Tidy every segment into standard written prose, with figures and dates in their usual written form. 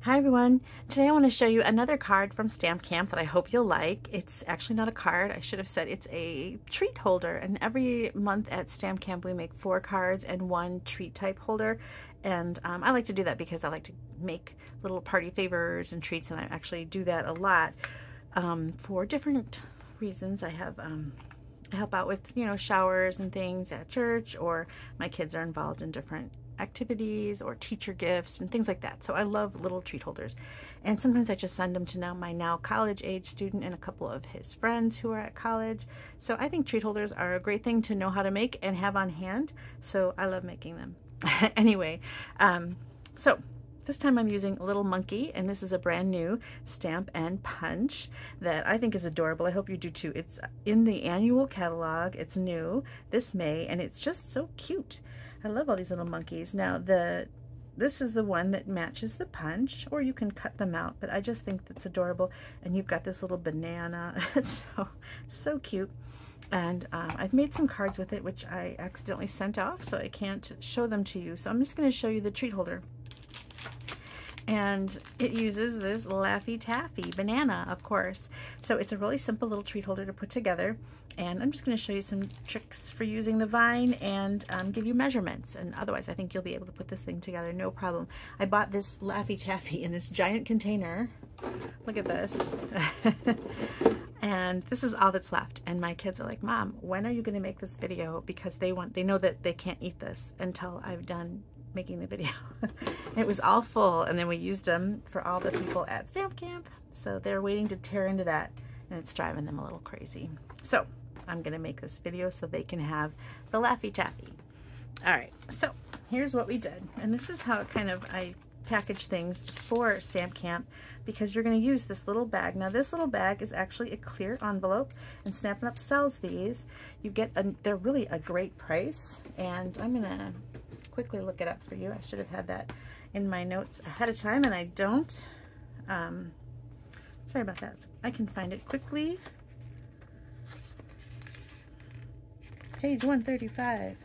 Hi everyone. Today I want to show you another card from Stamp Camp that I hope you'll like. It's actually not a card. I should have said it's a treat holder, and every month at Stamp Camp we make 4 cards and 1 treat type holder, and I like to do that because I like to make little party favors and treats, and I actually do that a lot for different reasons. I help out with, you know, showers and things at church, or my kids are involved in different activities or teacher gifts and things like that. So I love little treat holders, and sometimes I just send them to my now college age student and a couple of his friends who are at college. So I think treat holders are a great thing to know how to make and have on hand, so I love making them. Anyway, so this time I'm using a little monkey, and this is a brand new Stamp and Punch that I think is adorable. I hope you do too. It's in the annual catalog. It's new this May, and it's just so cute. I love all these little monkeys. Now this is the one that matches the punch, or you can cut them out, but I just think that's adorable. And you've got this little banana. It's so cute. And I've made some cards with it, which I accidentally sent off, so I can't show them to you. So I'm just going to show you the treat holder. And it uses this Laffy Taffy banana, of course. So it's a really simple little treat holder to put together. And I'm just going to show you some tricks for using the vine and give you measurements. And otherwise, I think you'll be able to put this thing together, no problem. I bought this Laffy Taffy in this giant container. Look at this. And this is all that's left. And my kids are like, Mom, when are you going to make this video? Because they know that they can't eat this until I've done making the video. It was all full, and then we used them for all the people at Stamp Camp, so they're waiting to tear into that, and it's driving them a little crazy. So I'm gonna make this video so they can have the Laffy Taffy. All right, so here's what we did, and this is how I package things for Stamp Camp, because you're going to use this little bag. Now this little bag is actually a clear envelope, and Stampin' Up sells these. You get they're really a great price, and I'm gonna quickly look it up for you. I should have had that in my notes ahead of time, and I don't. Sorry about that. So I can find it quickly. Page 135.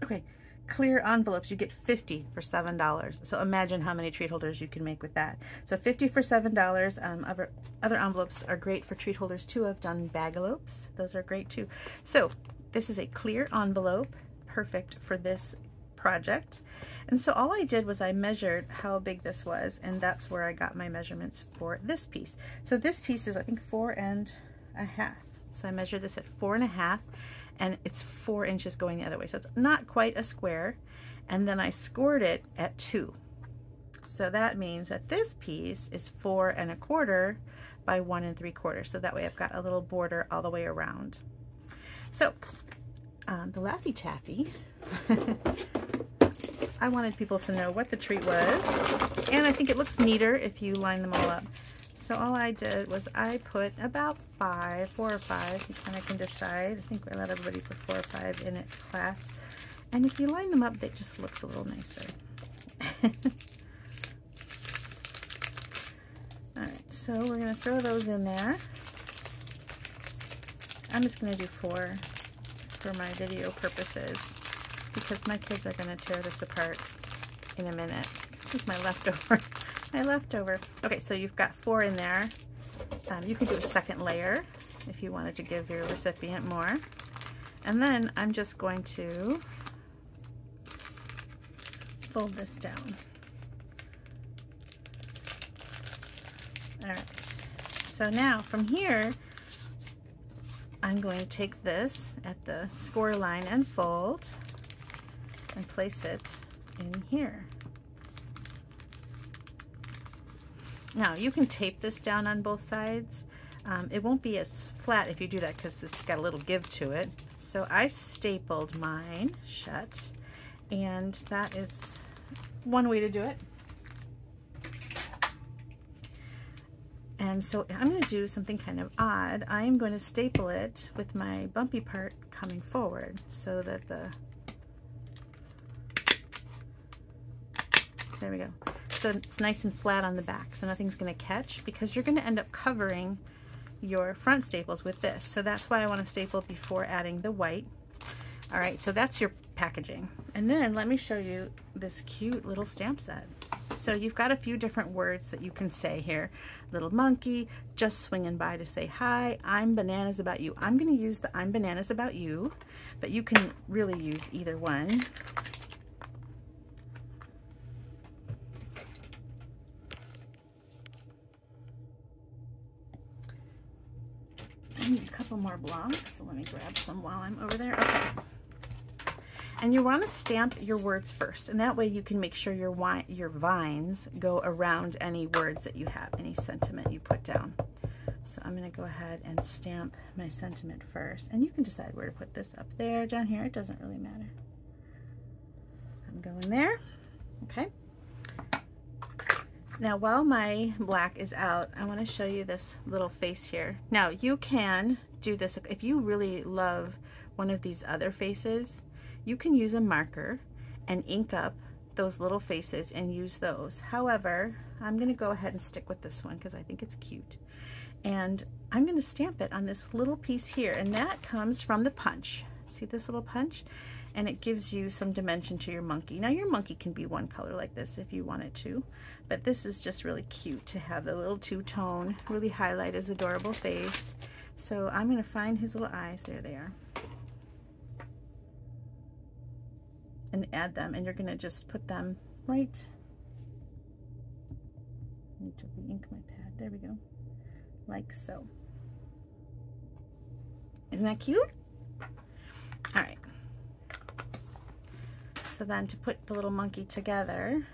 Okay, clear envelopes, you get 50 for $7. So imagine how many treat holders you can make with that. So 50 for $7. Other envelopes are great for treat holders too. I've done bagalopes. Those are great too. So this is a clear envelope, perfect for this project. And so all I did was I measured how big this was, and that's where I got my measurements for this piece. So this piece is, I think, 4.5. So I measured this at 4.5, and it's 4 inches going the other way. So it's not quite a square. And then I scored it at 2. So that means that this piece is 4.25 by 1 3/4. So that way I've got a little border all the way around. So the Laffy Taffy, I wanted people to know what the treat was, and I think it looks neater if you line them all up. So all I did was I put about 4 or 5, you kind of can decide. I think I let everybody put 4 or 5 in it class. And if you line them up, it just looks a little nicer. Alright, so we're going to throw those in there. I'm just going to do 4 for my video purposes, because my kids are going to tear this apart in a minute. This is my leftover. Okay, so you've got 4 in there. You can do a second layer if you wanted to give your recipient more. And then I'm just going to fold this down. All right, so now from here, I'm going to take this at the score line and fold and place it in here. Now you can tape this down on both sides. It won't be as flat if you do that, because it's got a little give to it. So I stapled mine shut, and that is one way to do it. And so I'm going to do something kind of odd. I'm going to staple it with my bumpy part coming forward, so that there we go. So it's nice and flat on the back, so nothing's going to catch, because you're going to end up covering your front staples with this. So that's why I want to staple before adding the white. All right, so that's your packaging. And then let me show you this cute little stamp set. So you've got a few different words that you can say here. Little monkey, just swinging by to say hi, I'm bananas about you. I'm going to use the I'm bananas about you, but you can really use either one. I need a couple more blocks, so let me grab some while I'm over there. Okay. And you want to stamp your words first, and that way you can make sure your vines go around any words that you have, any sentiment you put down. So I'm going to go ahead and stamp my sentiment first, and you can decide where to put this, up there, down here, it doesn't really matter. I'm going there. Okay. Now while my black is out, I want to show you this little face here. Now you can do this if you really love one of these other faces. You can use a marker and ink up those little faces and use those. However, I'm going to go ahead and stick with this one because I think it's cute. And I'm going to stamp it on this little piece here, and that comes from the punch. See this little punch? And it gives you some dimension to your monkey. Now your monkey can be one color like this if you want it to, but this is just really cute to have the little two-tone, really highlight his adorable face. So I'm going to find his little eyes. There they are. And add them, and you're going to just put them right. I need to re-ink my pad. There we go. Like so. Isn't that cute? All right. So then to put the little monkey together,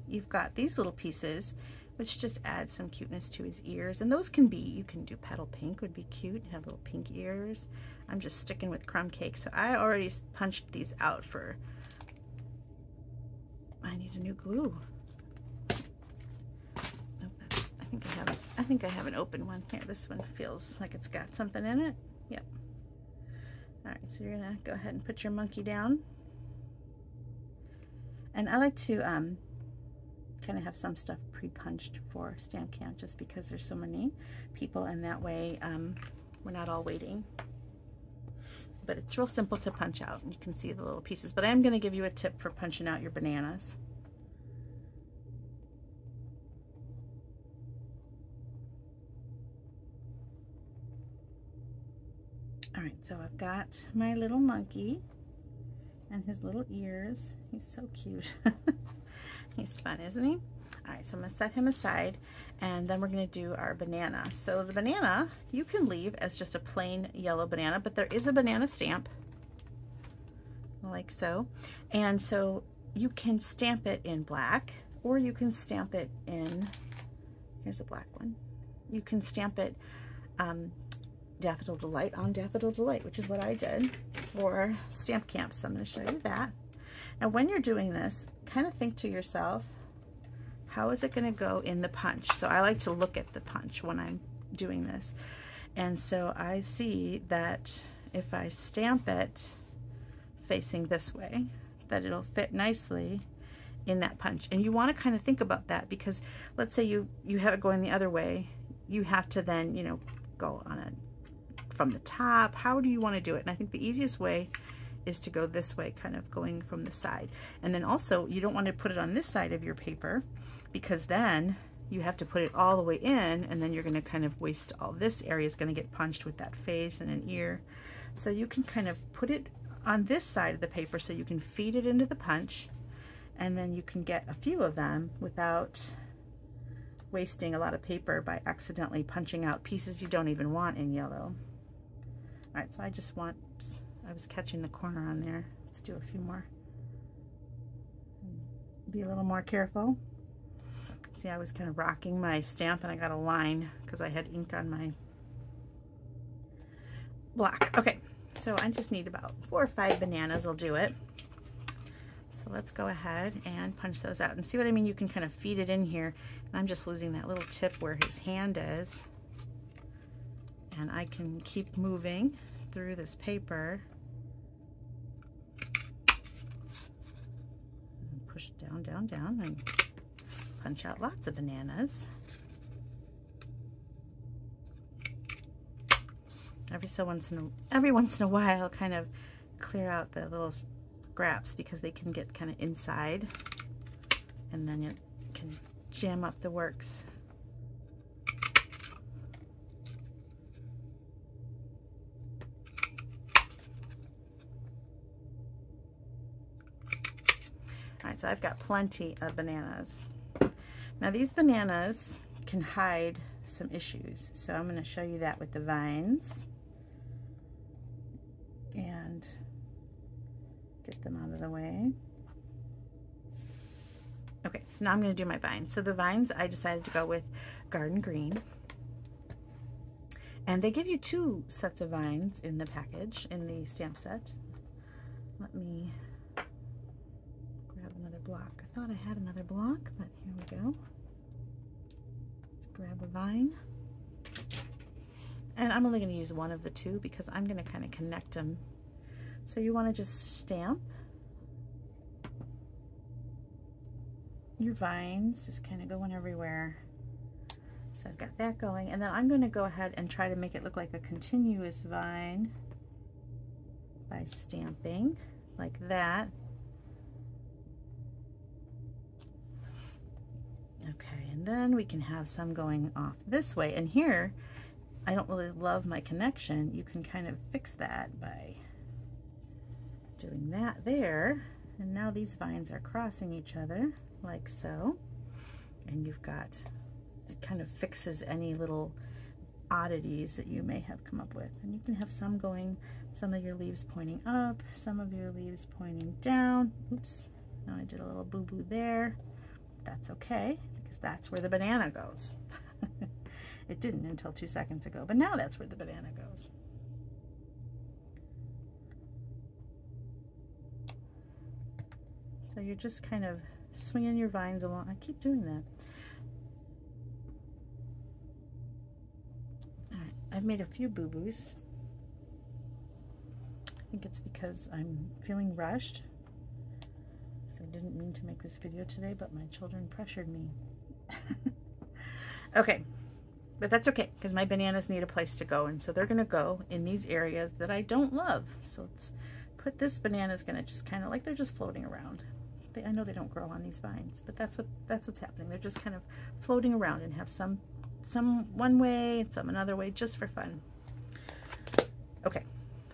you've got these little pieces, which just add some cuteness to his ears. And those can be, you can do petal pink, would be cute, have little pink ears. I'm just sticking with crumb cake. So I already punched these out for, I need a new glue. I think I have an open one here. This one feels like it's got something in it. Yep. All right, so you're gonna go ahead and put your monkey down. And I like to kind of have some stuff pre-punched for Stamp Camp just because there's so many people, and that way we're not all waiting. But it's real simple to punch out, and you can see the little pieces. But I am going to give you a tip for punching out your bananas. All right, so I've got my little monkey and his little ears. He's so cute. He's fun, isn't he? All right, so I'm going to set him aside, and then we're going to do our banana. So the banana you can leave as just a plain yellow banana, but there is a banana stamp, like so. And so you can stamp it in black, or you can stamp it in, here's a black one. You can stamp it Daffodil Delight on Daffodil Delight, which is what I did for Stamp Camp. So I'm going to show you that. Now when you're doing this, kind of think to yourself, how is it going to go in the punch? So I like to look at the punch when I'm doing this. And so I see that if I stamp it facing this way, that it'll fit nicely in that punch. And you want to kind of think about that, because let's say you have it going the other way. You have to then, you know, go on it from the top. How do you want to do it? And I think the easiest way is to go this way, kind of going from the side. And then also you don't want to put it on this side of your paper, because then you have to put it all the way in, and then you're going to kind of waste all this area is going to get punched with that face and an ear. So you can kind of put it on this side of the paper so you can feed it into the punch, and then you can get a few of them without wasting a lot of paper by accidentally punching out pieces you don't even want in yellow. All right, so I just want, I was catching the corner on there. Let's do a few more. Be a little more careful. See, I was kind of rocking my stamp and I got a line because I had ink on my block. Okay, so I just need about 4 or 5 bananas will do it. So let's go ahead and punch those out. And see what I mean? You can kind of feed it in here. And I'm just losing that little tip where his hand is. And I can keep moving through this paper. And push down, down, down, and punch out lots of bananas. Every once in a while, kind of clear out the little scraps because they can get kind of inside, and then it can jam up the works. All right, so I've got plenty of bananas. Now these bananas can hide some issues, so I'm going to show you that with the vines and get them out of the way. Okay, so now I'm going to do my vines. So the vines, I decided to go with Garden Green, and they give you 2 sets of vines in the package, in the stamp set. Let me grab another block. I thought I had another block, but here we go. Let's grab a vine. And I'm only going to use one of the 2 because I'm going to kind of connect them. So you want to just stamp your vines, just kind of going everywhere. So I've got that going, and then I'm going to go ahead and try to make it look like a continuous vine by stamping like that. Okay, and then we can have some going off this way, and here I don't really love my connection. You can kind of fix that by doing that there, and now these vines are crossing each other like so, and you've got, it kind of fixes any little oddities that you may have come up with. And you can have some going, some of your leaves pointing up, some of your leaves pointing down. Oops, now I did a little boo-boo there. That's okay, because that's where the banana goes. It didn't until 2 seconds ago, but now that's where the banana goes. So you're just kind of swinging your vines along. I keep doing that. All right, I've made a few boo-boos. I think it's because I'm feeling rushed. So I didn't mean to make this video today, but my children pressured me. Okay, but that's okay because my bananas need a place to go, and so they're gonna go in these areas that I don't love. So let's put this banana is gonna just kind of like they're just floating around. I know they don't grow on these vines, but that's what's happening. They're just kind of floating around and have some one way and some another way just for fun. Okay,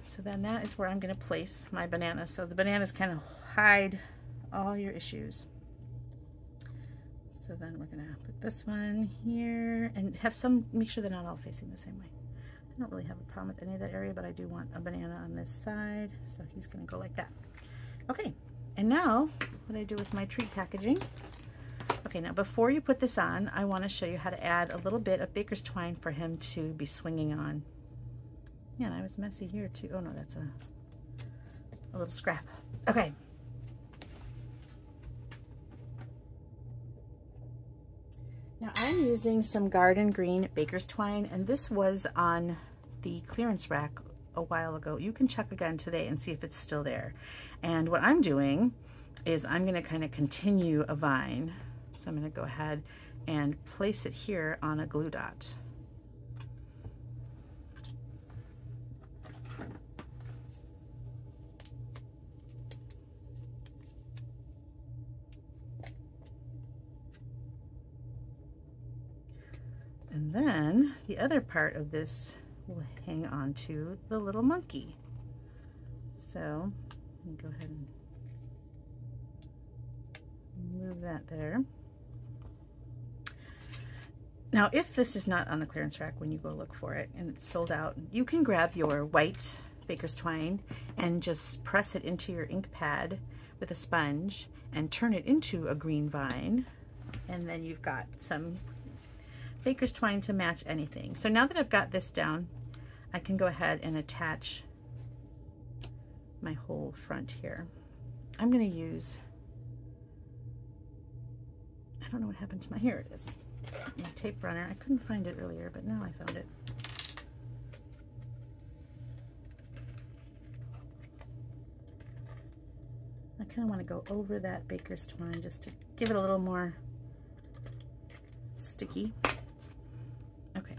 so then that is where I'm going to place my bananas. So the bananas kind of hide all your issues. So then we're going to put this one here and have some, make sure they're not all facing the same way. I don't really have a problem with any of that area, but I do want a banana on this side, so he's going to go like that. Okay. And now, what I do with my treat packaging. Okay, now before you put this on, I want to show you how to add a little bit of baker's twine for him to be swinging on. Yeah, and I was messy here too. Oh no, that's a little scrap. Okay. Now I'm using some Garden Green baker's twine, and this was on the clearance rack a while ago. You can check again today and see if it's still there. And what I'm doing is I'm going to kind of continue a vine. So I'm going to go ahead and place it here on a glue dot. And then the other part of this will hang on to the little monkey. So let me go ahead and move that there. Now, if this is not on the clearance rack when you go look for it and it's sold out, you can grab your white baker's twine and just press it into your ink pad with a sponge and turn it into a green vine, and then you've got some baker's twine to match anything. So now that I've got this down, I can go ahead and attach my whole front here. I'm going to use, I don't know what happened to my, here it is, my tape runner. I couldn't find it earlier, but now I found it. I kind of want to go over that baker's twine just to give it a little more sticky. Okay.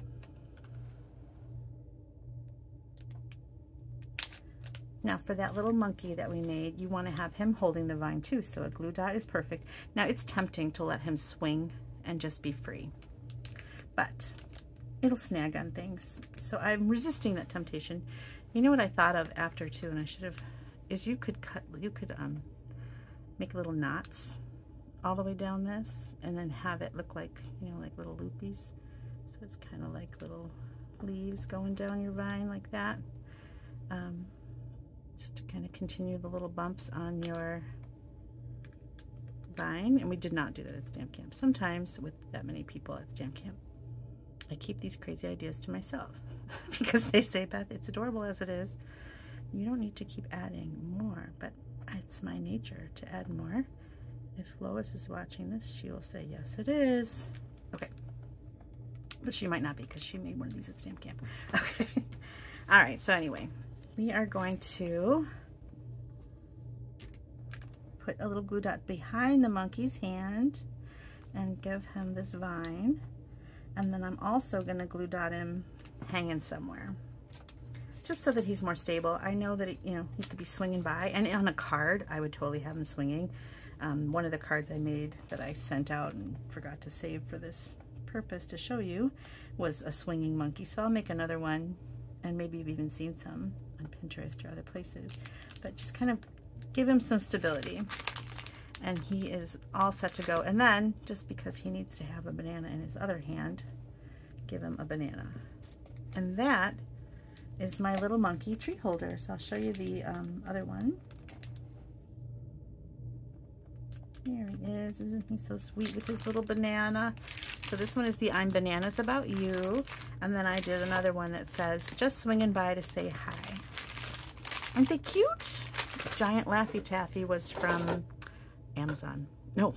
Now for that little monkey that we made, you want to have him holding the vine too, so a glue dot is perfect. Now it's tempting to let him swing and just be free, but it'll snag on things. So I'm resisting that temptation. You know what I thought of after too, and I should have, is you could make little knots all the way down this and then have it look like, you know, like little loopies. So it's kind of like little leaves going down your vine like that. Just to kind of continue the little bumps on your vine. And we did not do that at Stamp Camp. Sometimes with that many people at Stamp Camp, I keep these crazy ideas to myself because they say, Beth, it's adorable as it is. You don't need to keep adding more, but it's my nature to add more. If Lois is watching this, she will say, yes, it is. Okay. But she might not be because she made one of these at Stamp Camp. Okay. All right. So anyway, we are going to put a little glue dot behind the monkey's hand and give him this vine. And then I'm also going to glue dot him hanging somewhere, just so that he's more stable. I know that, you know, he could be swinging by, and on a card, I would totally have him swinging. One of the cards I made that I sent out and forgot to save for this purpose to show you was a swinging monkey. So I'll make another one, and maybe you've even seen some on Pinterest or other places, but just kind of give him some stability. And he is all set to go. And then, just because he needs to have a banana in his other hand, give him a banana. And that is my little monkey tree holder. So I'll show you the other one. Here he is. Isn't he so sweet with his little banana? So this one is the I'm Bananas About You. And then I did another one that says, just swinging by to say hi. Aren't they cute? Giant Laffy Taffy was from Amazon. No,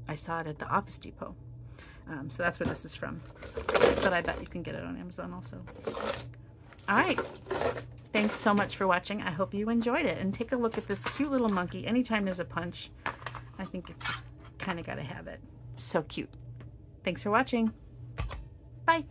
I saw it at the Office Depot. So that's where this is from. But I bet you can get it on Amazon also. All right. Thanks so much for watching. I hope you enjoyed it. And take a look at this cute little monkey. Anytime there's a punch, I think it's just kind of got to have it. So cute. Thanks for watching. Bye.